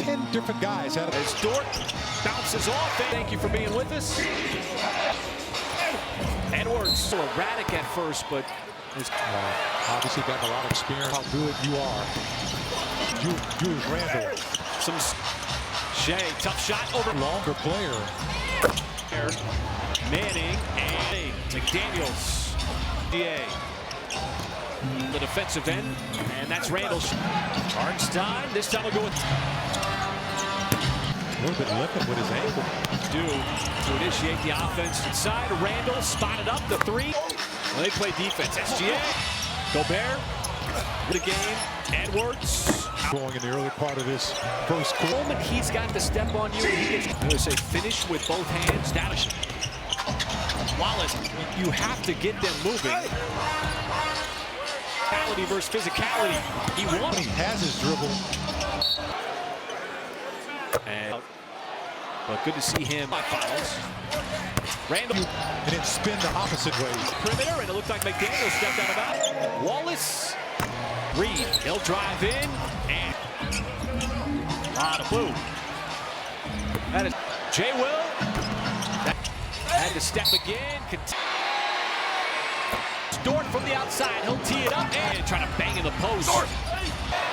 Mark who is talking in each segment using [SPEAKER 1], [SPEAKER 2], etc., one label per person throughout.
[SPEAKER 1] 10 different guys out of
[SPEAKER 2] as Dort bounces off. Thank you for being with us. Edwards, so erratic at first, but
[SPEAKER 1] obviously got a lot of experience. How good you are. Julius Randle.
[SPEAKER 2] Some Shea, tough shot over.
[SPEAKER 1] Longer player.
[SPEAKER 2] Manning and McDaniels. DA. The defensive end, and that's Randall. Hartenstein, this time we'll go with
[SPEAKER 1] a little bit limping with his ankle.
[SPEAKER 2] To initiate the offense inside. Randall spotted up the three. Well, they play defense. SGA. Gobert. The game. Edwards.
[SPEAKER 1] Going in the early part of this first quarter.
[SPEAKER 2] The moment he's got to step on you, he gets, I'm going to say, finish with both hands. That is Wallace. You have to get them moving. Physicality versus physicality. He
[SPEAKER 1] has his dribble.
[SPEAKER 2] But good to see him. Finals. Randall.
[SPEAKER 1] And then spin the opposite way.
[SPEAKER 2] Perimeter, and it looked like McDaniel stepped out of bounds. Wallace. Reed. He'll drive in. And a lot of blue. That is Jay Will. Had to step again. Dort from the outside. He'll tee it up and try to bang in the post. Dort.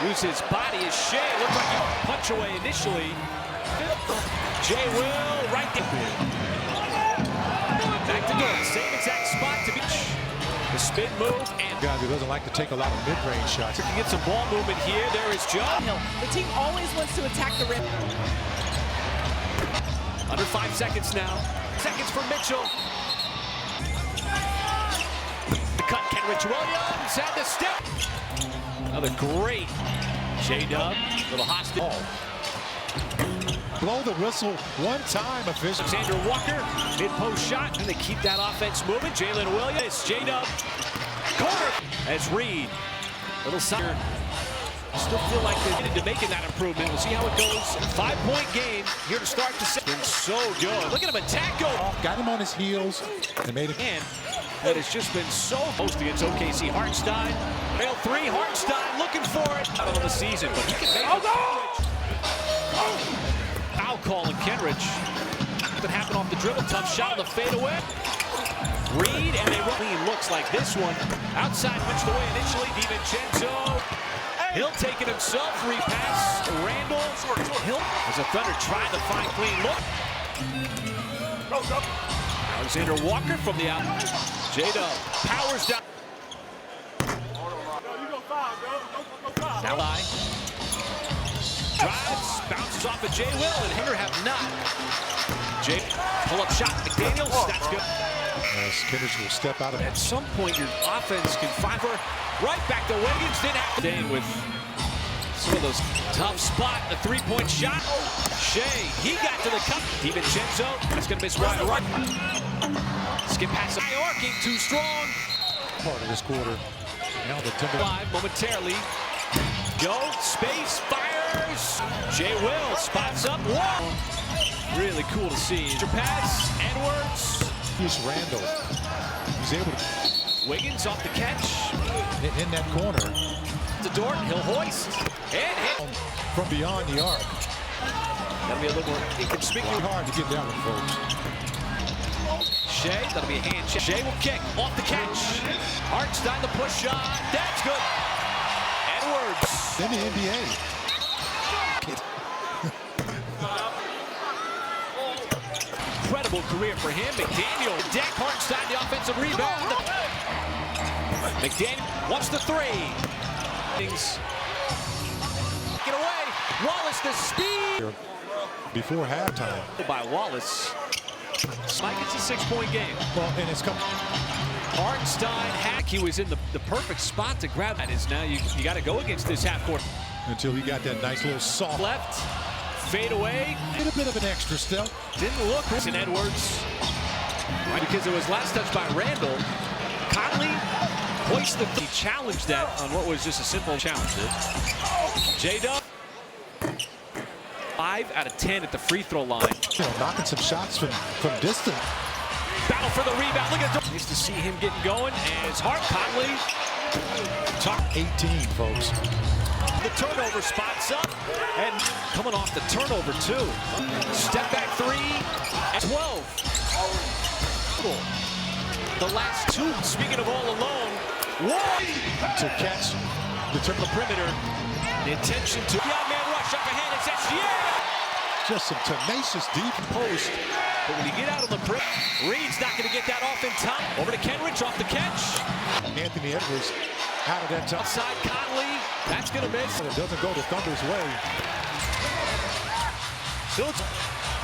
[SPEAKER 2] Use his body as Shea. Looked like he punch away initially. Jay Will right there. Back to Dort. Same exact spot to be. The spin move and
[SPEAKER 1] guy who doesn't like to take a lot of mid-range shots.
[SPEAKER 2] You can get some ball movement here. There is Joe.
[SPEAKER 3] The team always wants to attack the rim.
[SPEAKER 2] Under 5 seconds now. Seconds for Mitchell. The cut, Kenrich Williams had the step. Another great J-Dub. Little hostage.
[SPEAKER 1] Blow the whistle one time, official.
[SPEAKER 2] Alexander Walker, mid-post shot, and they keep that offense moving. Jalen Williams, J-Dub, corner as Reed. Little side. Still feel like they needed to make that improvement. We'll see how it goes. 5-point game here to start the second. Been so good. Look at him attack go.
[SPEAKER 1] Got him on his heels and made him.
[SPEAKER 2] And that has just been so close against OKC. Hartenstein, rail three. Hartenstein looking for it. Out of the season, but he can make it. Foul call in Kenrich. That happened off the dribble. Tough shot on the fadeaway. Reed, and they run. Looks like this one. Outside pitched away initially. DiVincenzo. Hill taking himself. Repass. Randall. Hill. As the Thunder tried to find clean look. Alexander Walker from the out. J-Dub powers down. Now by. Drives, bounces off of Jay Will, and Hinder have not. Jay, pull-up shot, McDaniels, that's good.
[SPEAKER 1] As Kenrich will step out of it.
[SPEAKER 2] At some point, your offense can find her right back to Wiggins. Didn't have to stay with some of those tough spot, the three-point shot. Shea, he got to the cup. DiVincenzo, that's going to miss wide right. Skip past the arcing, too strong.
[SPEAKER 1] Part of this quarter. Now the Timberwolves.
[SPEAKER 2] Live momentarily. Go, space, fires. Jay Will spots up. Whoa. Really cool to see. Pass, Edwards.
[SPEAKER 1] Here's Randall. He's able to.
[SPEAKER 2] Wiggins off the catch.
[SPEAKER 1] In that corner.
[SPEAKER 2] The Dort, he'll hoist. And hit.
[SPEAKER 1] From beyond the arc.
[SPEAKER 2] That'll be a little more inconspicuous.
[SPEAKER 1] Hard to get down with, folks.
[SPEAKER 2] Shea, that'll be a hand check. Shea will kick off the catch. Hartenstein, the push shot. That's good. Edwards.
[SPEAKER 1] In the NBA.
[SPEAKER 2] Incredible career for him. McDaniel, deck, Hartenstein, the offensive rebound. McDaniel wants the three. Get away. Wallace, the speed.
[SPEAKER 1] Before halftime.
[SPEAKER 2] By Wallace. Mike, it's a 6-point game.
[SPEAKER 1] Well, and it's coming.
[SPEAKER 2] Hartenstein, he was in the perfect spot to grab. That is now you got to go against this half court.
[SPEAKER 1] Until he got that nice little soft
[SPEAKER 2] left, fade away.
[SPEAKER 1] Did a bit of an extra step.
[SPEAKER 2] Didn't look. And Edwards, right, because it was last touch by Randall. Conley hoisted he challenged that on what was just a simple challenge. J-Dub. 5 out of 10 at the free throw line.
[SPEAKER 1] You know, knocking some shots from distance.
[SPEAKER 2] Battle for the rebound. Look at it. Nice to see him getting going. And it's Hart Conley.
[SPEAKER 1] 18, folks.
[SPEAKER 2] the turnover, spots up, and coming off the turnover too. Step back three, and 12. The last two, speaking of all alone, one
[SPEAKER 1] To catch the
[SPEAKER 2] from the perimeter. The intention to man rush up ahead. It's SGA.
[SPEAKER 1] just some tenacious deep
[SPEAKER 2] Post. But when you get out on the perimeter, Reed's not going to get that off in time. Over to Kenrich off the catch.
[SPEAKER 1] Anthony Edwards out of that time.
[SPEAKER 2] Outside Conley. That's going to miss.
[SPEAKER 1] It doesn't go the Thunder's way.
[SPEAKER 2] Still,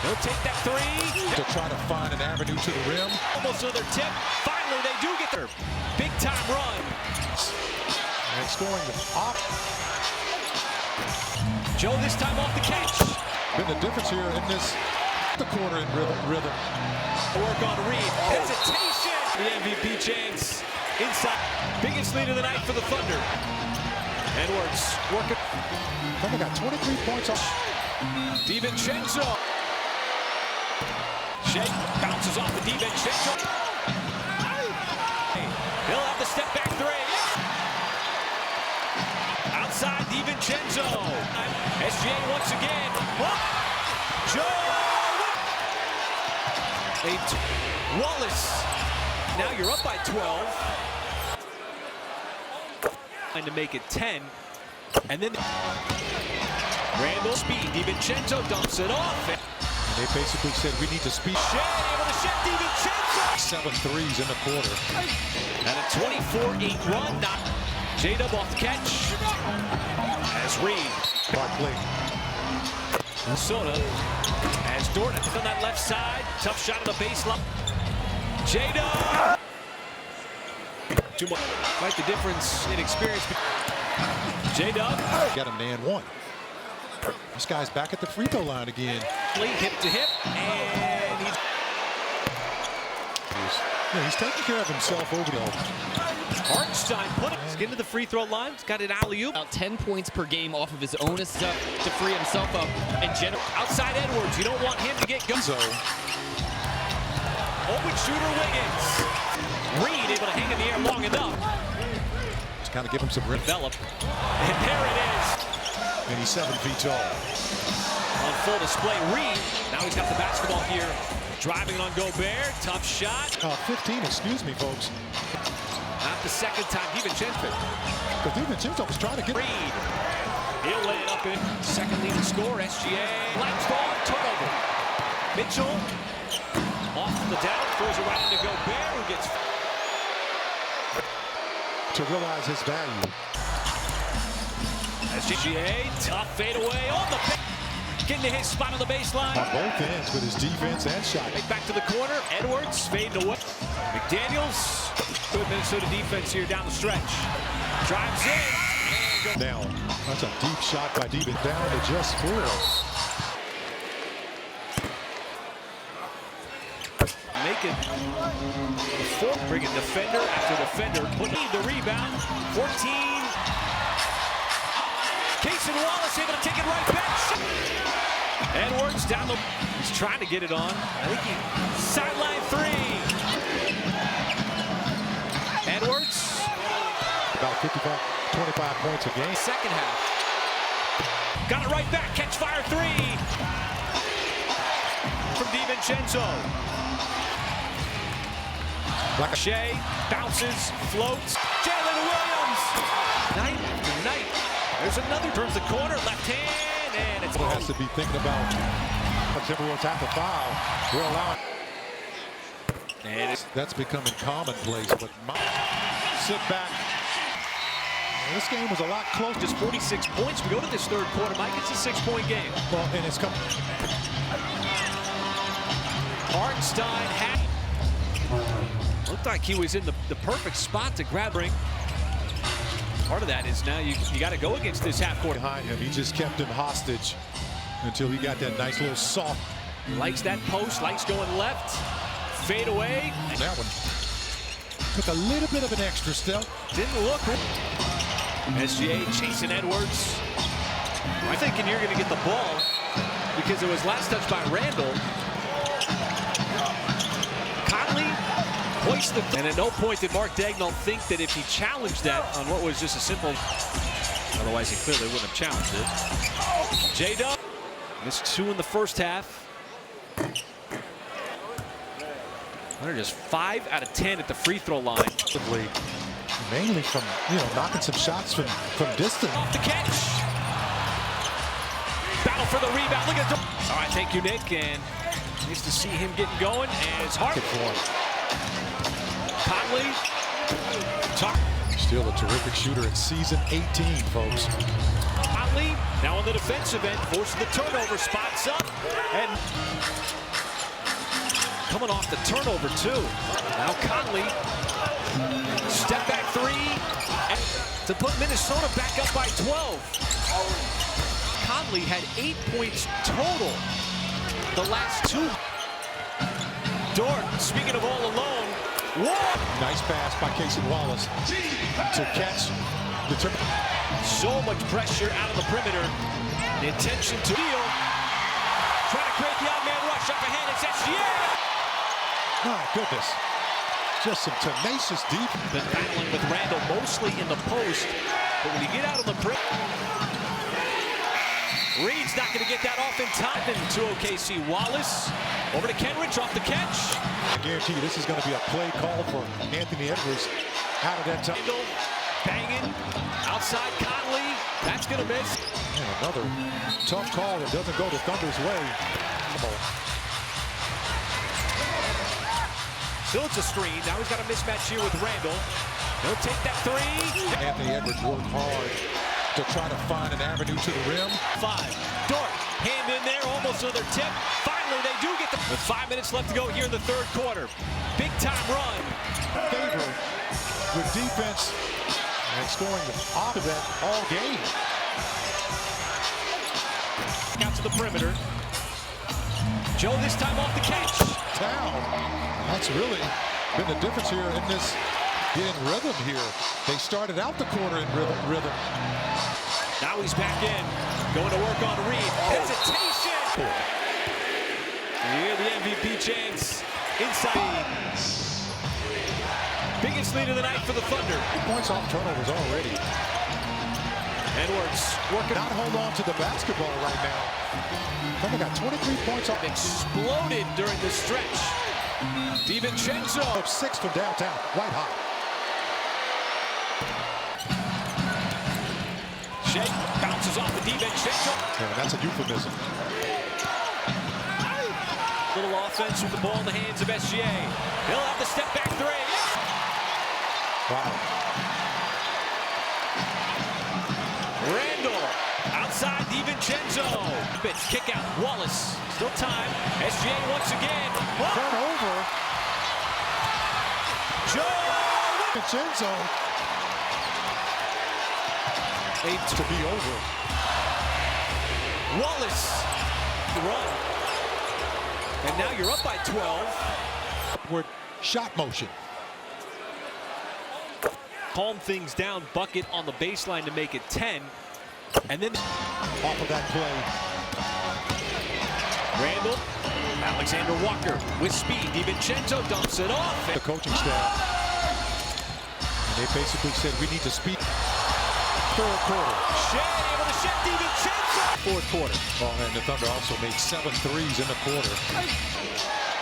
[SPEAKER 2] they'll take that three.
[SPEAKER 1] To try to find an avenue to the rim.
[SPEAKER 2] Almost another tip. Finally, they do get their big-time run.
[SPEAKER 1] And scoring off.
[SPEAKER 2] Joe this time off the catch.
[SPEAKER 1] Been the difference here in this the quarter in rhythm.
[SPEAKER 2] Work on Reed. Hesitation. The MVP chance inside. Biggest lead of the night for the Thunder. Edwards working.
[SPEAKER 1] Thunder got 23 points off.
[SPEAKER 2] DiVincenzo. Shea bounces off the DiVincenzo. He'll have the step back three. Outside DiVincenzo. SGA once again. Joe. Wallace. Now you're up by 12. Trying to make it 10. And then Randall speed. DiVincenzo dumps it off.
[SPEAKER 1] And they basically said we need to speed.
[SPEAKER 2] Shea able to shift DiVincenzo.
[SPEAKER 1] 7 threes in the quarter.
[SPEAKER 2] And a 24-8 run. Not J-Dub off the catch. As Reed.
[SPEAKER 1] Barkley.
[SPEAKER 2] Minnesota. As Dorton on that left side. Tough shot on the baseline. J-Dub. Too much. Quite the difference in experience. J-Dub.
[SPEAKER 1] Got him man one. This guy's back at the free throw line again.
[SPEAKER 2] Hip to hip. And
[SPEAKER 1] he's taking care of himself over there.
[SPEAKER 2] Hartenstein put it. He's getting to the free throw line. He's got an alley-oop.
[SPEAKER 4] About 10 points per game off of his own stuff to free himself up. And
[SPEAKER 2] Outside Edwards. You don't want him to get going.
[SPEAKER 1] So
[SPEAKER 2] Open shooter Wiggins. Reed able to hang in the air long enough.
[SPEAKER 1] just kind of give him some rim.
[SPEAKER 2] Develop. And there it is.
[SPEAKER 1] And he's 7 feet tall.
[SPEAKER 2] On full display, Reed. Now he's got the basketball here. Driving on Gobert. Tough shot.
[SPEAKER 1] 15, excuse me, folks.
[SPEAKER 2] Not the second time. DiVincenzo.
[SPEAKER 1] Because DiVincenzo was trying to get.
[SPEAKER 2] Reed. He'll lay it up in. Second leading score. SGA. Latched on. Turnover. Mitchell. Off the down. Throws it right into Gobert, who gets.
[SPEAKER 1] To realize his value.
[SPEAKER 2] SGA. Tough fadeaway. On the pick. Getting to his spot on the baseline.
[SPEAKER 1] On both ends with his defense and shot.
[SPEAKER 2] Right back to the corner. Edwards fading away. McDaniels. Good Minnesota defense here down the stretch. Drives in. And
[SPEAKER 1] Down. That's a deep shot by Devin. Down to just 4.
[SPEAKER 2] Make it the fourth. Bring it defender after defender. Putting the rebound. 14. Cason Wallace able to take it right back. Edwards down the. He's trying to get it on. I think he sideline three. Edwards.
[SPEAKER 1] About 25 points a game.
[SPEAKER 2] Second half. Got it right back. Catch fire three. From DiVincenzo. Shea bounces, floats. Jalen Williams. Night after night. There's another. Turns the corner, left hand, and it's.
[SPEAKER 1] Has to be thinking about the Timberwolves have to foul. We're allowing.
[SPEAKER 2] And it's
[SPEAKER 1] That's becoming commonplace. But sit back. This game was a lot closer.
[SPEAKER 2] just 46 points. We go to this third quarter, Mike. It's a 6-point game.
[SPEAKER 1] Well, and it's coming.
[SPEAKER 2] Hartenstein had. Looked like he was in the perfect spot to grab ring. Part of that is now you got to go against this half court.
[SPEAKER 1] Behind him, he just kept him hostage until he got that nice little soft.
[SPEAKER 2] Likes that post, likes going left. Fade away.
[SPEAKER 1] That one took a little bit of an extra step.
[SPEAKER 2] Didn't look. SGA chasing Edwards. I'm thinking you're going to get the ball because it was last touched by Randall. Conley hoists the. And at no point did Mark Daigneault think that if he challenged that on what was just a simple Otherwise, he clearly wouldn't have challenged it. J-Dub missed 2 in the first half. They're just 5 out of 10 at the free throw line.
[SPEAKER 1] Mainly from, knocking some shots from distance.
[SPEAKER 2] Off the catch. Battle for the rebound. Look at it. All right, thank you, Nick. And nice to see him getting going. And it's hard. Conley.
[SPEAKER 1] Still a terrific shooter at season 18, folks.
[SPEAKER 2] Conley now on the defensive end, forcing the turnover, spots up, and coming off the turnover too. Now Conley, step back 3, and to put Minnesota back up by 12. Conley had 8 points total the last 2. Dort, speaking of all alone,
[SPEAKER 1] nice pass by Casey Wallace to catch the turn.
[SPEAKER 2] So much pressure out of the perimeter. The intention to deal. Trying to create the odd man rush up ahead. It's SGA.
[SPEAKER 1] My goodness. Just some tenacious deep.
[SPEAKER 2] Been battling with Randall mostly in the post. But when you get out on the perimeter, Reed's not going to get that off in time. To OKC Wallace. Over to Kenrich off the catch.
[SPEAKER 1] I guarantee you this is going to be a play call for Anthony Edwards out of that time.
[SPEAKER 2] Banging. Outside Conley. That's going to miss.
[SPEAKER 1] And another tough call that doesn't go the Thunder's way.
[SPEAKER 2] Still it's a screen. Now he's got a mismatch here with Randall. He'll take that 3.
[SPEAKER 1] Anthony Edwards worked hard to try to find an avenue to the rim.
[SPEAKER 2] 5. Dort. Hand in there. Almost another tip. Finally, they do get with 5 minutes left to go here in the third quarter. Big time run.
[SPEAKER 1] Favor with defense and scoring off of that all game.
[SPEAKER 2] Out to the perimeter. Joe this time off the catch.
[SPEAKER 1] Down. That's really been the difference here in this getting rhythm here. They started out the quarter in rhythm.
[SPEAKER 2] Now he's back in. Going to work on Reed. Hesitation. You hear the MVP chants inside. Biggest lead of the night for the Thunder.
[SPEAKER 1] 2 points off turnovers already.
[SPEAKER 2] Edwards working.
[SPEAKER 1] Not hold on to the basketball right now. Thunder got 23 points off.
[SPEAKER 2] Exploded during the stretch. DiVincenzo.
[SPEAKER 1] Up 6 from downtown. White hot.
[SPEAKER 2] Shea bounces off the DiVincenzo.
[SPEAKER 1] Yeah, that's a euphemism.
[SPEAKER 2] Little offense with the ball in the hands of SGA. He'll have the step back 3.
[SPEAKER 1] Wow.
[SPEAKER 2] Randall outside DiVincenzo. Bitch kick out. Wallace. Still time. SGA once again.
[SPEAKER 1] Turnover.
[SPEAKER 2] Joe
[SPEAKER 1] DiVincenzo. 8 to be over.
[SPEAKER 2] Wallace. Run. And now you're up by 12.
[SPEAKER 1] Upward shot motion.
[SPEAKER 2] Calm things down. Bucket on the baseline to make it 10. And then
[SPEAKER 1] Off of that play.
[SPEAKER 2] Randall. Alexander Walker with speed. DiVincenzo dumps it off.
[SPEAKER 1] The coaching staff. And they basically said we need to speed. Third quarter.
[SPEAKER 2] Shea able to shift DiVincenzo. Fourth quarter.
[SPEAKER 1] Oh, and the Thunder also made 7 threes in the quarter.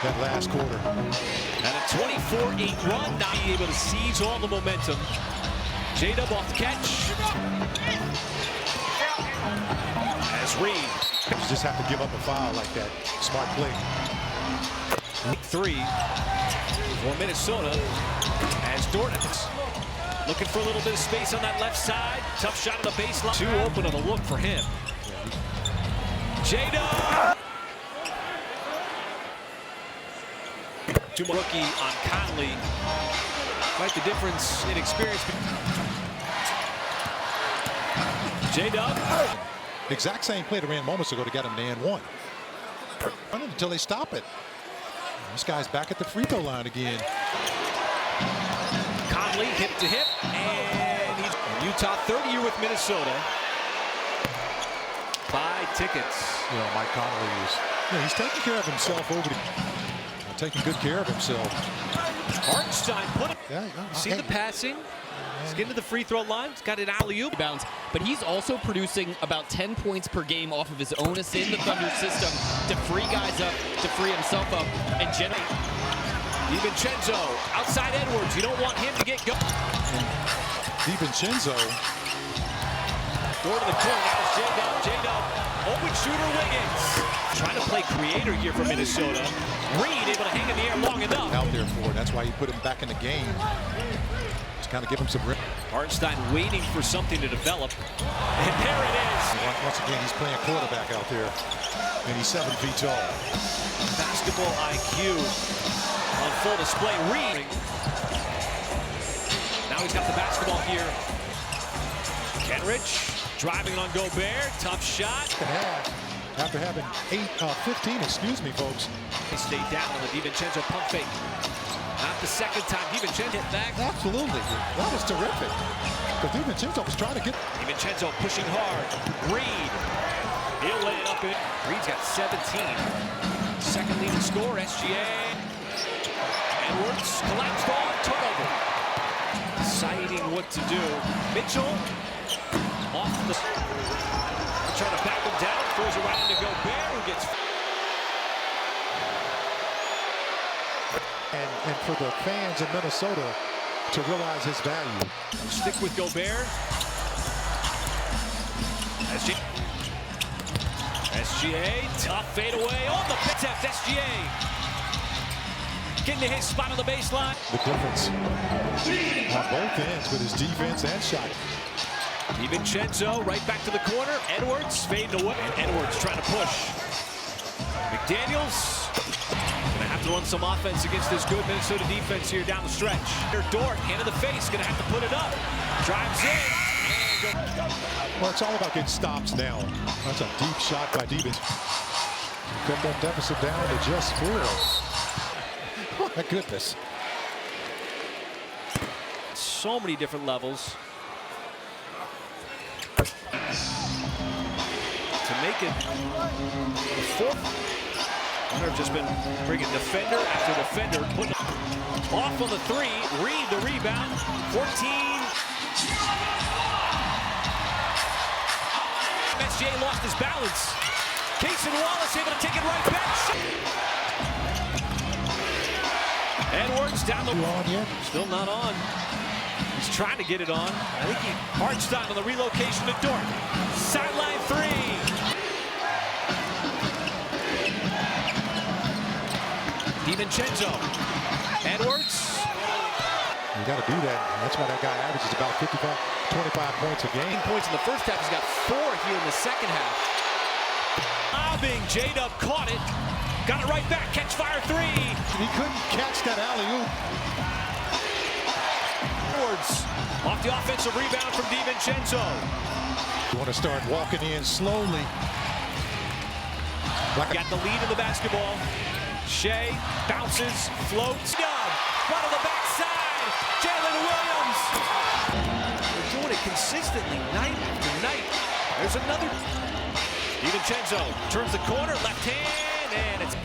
[SPEAKER 1] That last quarter.
[SPEAKER 2] And a 24-8 run. Not able to seize all the momentum. J-Dub off the catch. As Reed.
[SPEAKER 1] You just have to give up a foul like that. Smart play.
[SPEAKER 2] 3 for Minnesota. As Dort looking for a little bit of space on that left side. Tough shot on the baseline. 2 open on the look for him. J-Dub. Rookie on Conley. Quite the difference in experience. J-Dub.
[SPEAKER 1] Exact same play that ran moments ago to get him an and 1. Running until they stop it. This guy's back at the free throw line again.
[SPEAKER 2] Conley hip to hip, and he's in Utah, 3rd year with Minnesota. Buy tickets.
[SPEAKER 1] You know, Mike Conley is. He's taking care of himself over the. Taking good care of himself.
[SPEAKER 2] Hartenstein put it.
[SPEAKER 1] Yeah,
[SPEAKER 2] See the passing? Let's get to the free throw line. He's got an alley-oop.
[SPEAKER 4] Bounce, but he's also producing about 10 points per game off of his own assist in the Thunder system to free guys up, to free himself up, and generate.
[SPEAKER 2] DiVincenzo, outside Edwards. You don't want him to get going.
[SPEAKER 1] DiVincenzo.
[SPEAKER 2] Door to the corner. Now it's J-Dub. Open shooter Wiggins. Trying to play creator here for Minnesota. Reed able to hang in the air long enough.
[SPEAKER 1] Out there for it. That's why you put him back in the game. Just kind of give him some rip.
[SPEAKER 2] Hartenstein waiting for something to develop. And there it is.
[SPEAKER 1] Once again, he's playing quarterback out there. And he's 7 feet tall.
[SPEAKER 2] Basketball IQ on full display. Reed. Now he's got the basketball here. Kenrich driving on Gobert. Tough shot.
[SPEAKER 1] After having 15, excuse me, folks.
[SPEAKER 2] They stayed down on the DiVincenzo pump fake. Not the second time. DiVincenzo hit back.
[SPEAKER 1] Absolutely. That was terrific. Because DiVincenzo was trying to get.
[SPEAKER 2] DiVincenzo pushing hard. Reed. He'll lay it up in. Reed's got 17. Second leading scorer, SGA. Edwards collapsed on turnover. Deciding what to do. Mitchell off the. Trying to back him down. Throws it right into Gobert, who gets.
[SPEAKER 1] And for the fans in Minnesota to realize his value.
[SPEAKER 2] Stick with Gobert. SGA, tough fadeaway on the pit test. SGA getting to his spot on the baseline.
[SPEAKER 1] The difference on both ends with his defense and shot.
[SPEAKER 2] DiVincenzo right back to the corner. Edwards fading away. Edwards trying to push. McDaniels gonna have to run some offense against this good Minnesota defense here down the stretch. Dort, hand in the face, gonna have to put it up. Drives in.
[SPEAKER 1] Well, it's all about getting stops now. That's a deep shot by DiVincenzo. Cut that deficit down to just 4. My goodness.
[SPEAKER 2] So many different levels. To make it the fourth. Hunter just been bringing defender after defender, putting off on the 3. Reed the rebound. 14. SGA lost his balance. Cason Wallace able to take it right back. Edwards down the
[SPEAKER 1] You on yet?
[SPEAKER 2] Still not on. He's trying to get it on. I think Hartenstein on the relocation to Dort. Sideline 3. DiVincenzo. Edwards.
[SPEAKER 1] You got to do that. That's why that guy averages about 25 points a game.
[SPEAKER 2] Points in the first half. He's got 4 here in the second half. Lobbing. J-Dub caught it. Got it right back. Catch fire 3.
[SPEAKER 1] He couldn't catch that alley-oop.
[SPEAKER 2] Edwards off the offensive rebound from DiVincenzo.
[SPEAKER 1] You want to start walking in slowly.
[SPEAKER 2] Got the lead in the basketball. Shea bounces, floats. Right on the backside. Jalen Williams. They're doing it consistently night after night. There's another. DiVincenzo turns the corner, left hand, and it's.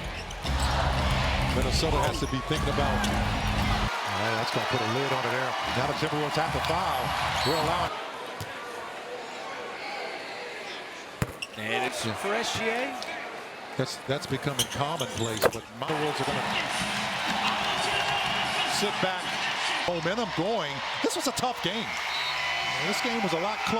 [SPEAKER 1] Minnesota has to be thinking about. All right, that's going to put a lid on it there. Now the Timberwolves have to foul. We're allowing.
[SPEAKER 2] And it's for SGA.
[SPEAKER 1] That's becoming commonplace, but Timberwolves are going to sit back. Momentum going. This was a tough game. This game was a lot closer.